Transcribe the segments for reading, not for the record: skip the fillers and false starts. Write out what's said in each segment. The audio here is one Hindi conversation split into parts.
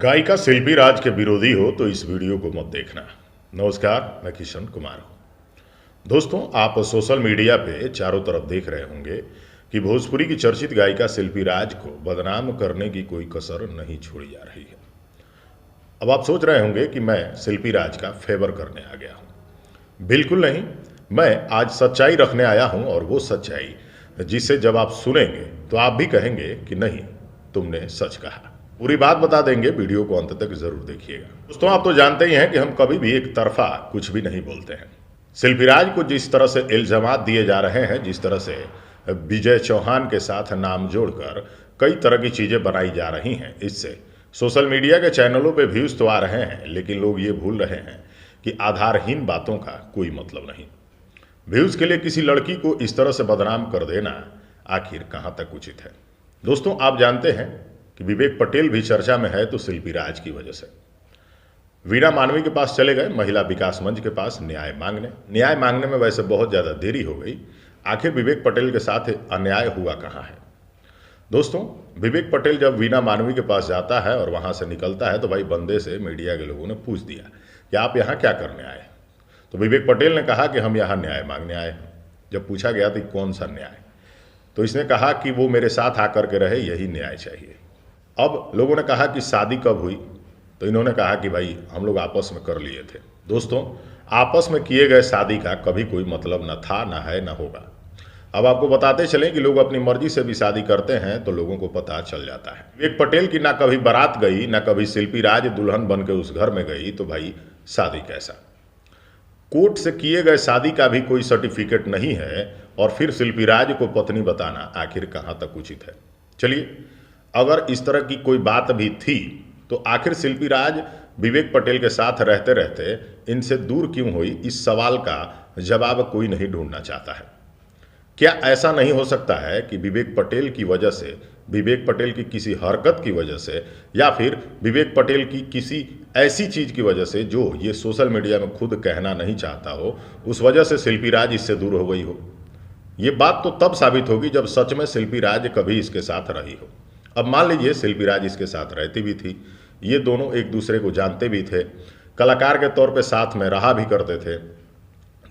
गायिका शिल्पी राज के विरोधी हो तो इस वीडियो को मत देखना। नमस्कार, मैं किशन कुमार हूँ। दोस्तों, आप सोशल मीडिया पे चारों तरफ देख रहे होंगे कि भोजपुरी की चर्चित गायिका शिल्पी राज को बदनाम करने की कोई कसर नहीं छोड़ी जा रही है। अब आप सोच रहे होंगे कि मैं शिल्पी राज का फेवर करने आ गया हूँ। बिल्कुल नहीं, मैं आज सच्चाई रखने आया हूँ, और वो सच्चाई जिसे जब आप सुनेंगे तो आप भी कहेंगे कि नहीं, तुमने सच कहा। पूरी बात बता देंगे, वीडियो को अंत तक जरूर देखिएगा। दोस्तों, आप तो जानते ही हैं कि हम कभी भी एक तरफा कुछ भी नहीं बोलते हैं। शिल्पी राज को जिस तरह से इल्जामात दिए जा रहे हैं, जिस तरह से विजय चौहान के साथ नाम जोड़कर कई तरह की चीजें बनाई जा रही हैं, इससे सोशल मीडिया के चैनलों पे व्यूज तो आ रहे हैं, लेकिन लोग ये भूल रहे हैं कि आधारहीन बातों का कोई मतलब नहीं। व्यूज के लिए किसी लड़की को इस तरह से बदनाम कर देना आखिर कहां तक उचित है। दोस्तों, आप जानते हैं कि विवेक पटेल भी चर्चा में है, तो शिल्पी राज की वजह से वीणा मानवी के पास चले गए, महिला विकास मंच के पास न्याय मांगने में वैसे बहुत ज़्यादा देरी हो गई। आखिर विवेक पटेल के साथ अन्याय हुआ कहाँ है? दोस्तों, विवेक पटेल जब वीणा मानवी के पास जाता है और वहाँ से निकलता है, तो भाई बंदे से मीडिया के लोगों ने पूछ दिया कि आप यहाँ क्या करने आए? तो विवेक पटेल ने कहा कि हम यहाँ न्याय मांगने आए हैं। जब पूछा गया तो कौन सा न्याय, तो इसने कहा कि वो मेरे साथ आकर के रहे, यही न्याय चाहिए। अब लोगों ने कहा कि शादी कब हुई, तो इन्होंने कहा कि भाई हम लोग आपस में कर लिए थे। दोस्तों, आपस में किए गए शादी का कभी कोई मतलब न था, न है, न होगा। अब आपको बताते चलें कि लोग अपनी मर्जी से भी शादी करते हैं, तो लोगों को पता चल जाता है। विवेक पटेल की ना कभी बारात गई, ना कभी शिल्पी राज दुल्हन बन के उस घर में गई, तो भाई शादी कैसा? कोर्ट से किए गए शादी का भी कोई सर्टिफिकेट नहीं है, और फिर शिल्पी राज को पत्नी बताना आखिर कहाँ तक उचित है? चलिए, अगर इस तरह की कोई बात भी थी, तो आखिर शिल्पी राज विवेक पटेल के साथ रहते रहते इनसे दूर क्यों हुई? इस सवाल का जवाब कोई नहीं ढूंढना चाहता है। क्या ऐसा नहीं हो सकता है कि विवेक पटेल की वजह से, विवेक पटेल की किसी हरकत की वजह से, या फिर विवेक पटेल की किसी ऐसी चीज की वजह से जो ये सोशल मीडिया में खुद कहना नहीं चाहता हो, उस वजह से शिल्पी राज इससे दूर हो गई हो? ये बात तो तब साबित होगी जब सच में शिल्पी राज कभी इसके साथ रही हो। अब मान लीजिए शिल्पी राज इसके साथ रहती भी थी, ये दोनों एक दूसरे को जानते भी थे, कलाकार के तौर पे साथ में रहा भी करते थे,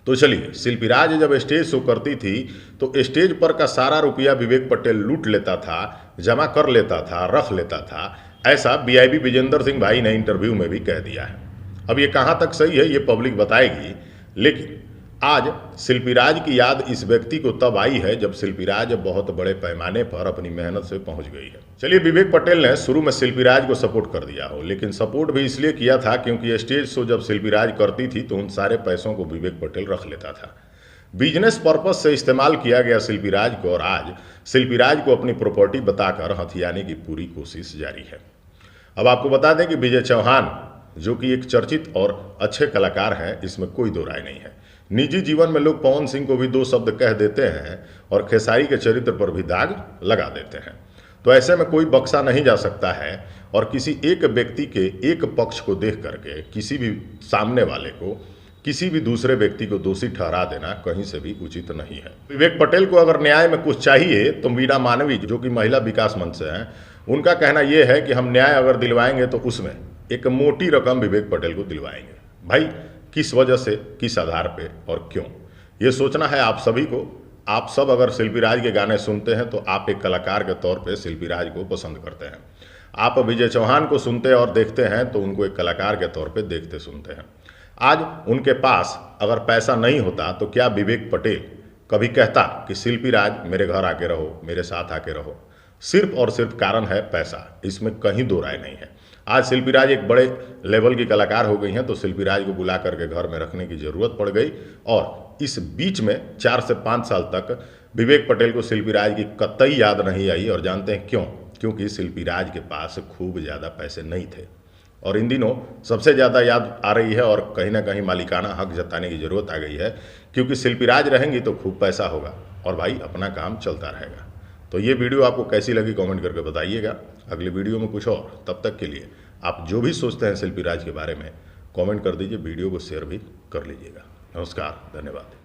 तो चलिए, शिल्पी राज जब स्टेज शो करती थी तो स्टेज पर का सारा रुपया विवेक पटेल लूट लेता था, जमा कर लेता था, रख लेता था। ऐसा बीआईबी विजेंद्र सिंह भाई ने इंटरव्यू में भी कह दिया है। अब ये कहाँ तक सही है, ये पब्लिक बताएगी, लेकिन आज शिल्पी राज की याद इस व्यक्ति को तब आई है जब शिल्पी राज बहुत बड़े पैमाने पर अपनी मेहनत से पहुंच गई है। चलिए, विवेक पटेल ने शुरू में शिल्पी राज को सपोर्ट कर दिया हो, लेकिन सपोर्ट भी इसलिए किया था क्योंकि स्टेज शो जब शिल्पी राज करती थी तो उन सारे पैसों को विवेक पटेल रख लेता था। बिजनेस पर्पज से इस्तेमाल किया गया शिल्पी राज को, और आज शिल्पी राज को अपनी प्रॉपर्टी बताकर हथियाने की पूरी कोशिश जारी है। अब आपको बता दें कि विजय चौहान, जो कि एक चर्चित और अच्छे कलाकार हैं, इसमें कोई दो राय नहीं है। निजी जीवन में लोग पवन सिंह को भी दो शब्द कह देते हैं और खेसारी के चरित्र पर भी दाग लगा देते हैं। तो ऐसे में कोई बख्शा नहीं जा सकता है, और किसी एक व्यक्ति के एक पक्ष को देख करके किसी भी सामने वाले को, किसी भी दूसरे व्यक्ति को दोषी ठहरा देना कहीं से भी उचित नहीं है। विवेक पटेल को अगर न्याय में कुछ चाहिए तो वीणा मानवी, जो कि महिला विकास मंच से हैं, उनका कहना यह है कि हम न्याय अगर दिलवाएंगे तो उसमें एक मोटी रकम विवेक पटेल को दिलवाएंगे। भाई, किस वजह से, किस आधार पे और क्यों, ये सोचना है आप सभी को। आप सब अगर शिल्पी राज के गाने सुनते हैं तो आप एक कलाकार के तौर पे शिल्पी राज को पसंद करते हैं। आप विजय चौहान को सुनते और देखते हैं तो उनको एक कलाकार के तौर पे देखते सुनते हैं। आज उनके पास अगर पैसा नहीं होता तो क्या विवेक पटेल कभी कहता कि शिल्पी राज मेरे घर आके रहो, मेरे साथ आके रहो? सिर्फ और सिर्फ कारण है पैसा, इसमें कहीं दो राय नहीं है। आज शिल्पी राज एक बड़े लेवल की कलाकार हो गई हैं, तो शिल्पी राज को बुला करके घर में रखने की जरूरत पड़ गई, और इस बीच में 4 से 5 साल तक विवेक पटेल को शिल्पी राज की कतई याद नहीं आई। और जानते हैं क्यों? क्योंकि शिल्पी राज के पास खूब ज़्यादा पैसे नहीं थे, और इन दिनों सबसे ज़्यादा याद आ रही है, और कहीं ना कहीं मालिकाना हक जताने की ज़रूरत आ गई है, क्योंकि शिल्पी राज रहेंगी तो खूब पैसा होगा और भाई अपना काम चलता रहेगा। तो ये वीडियो आपको कैसी लगी कमेंट करके बताइएगा। अगले वीडियो में कुछ और, तब तक के लिए आप जो भी सोचते हैं शिल्पी राज के बारे में कमेंट कर दीजिए, वीडियो को शेयर भी कर लीजिएगा। नमस्कार, धन्यवाद।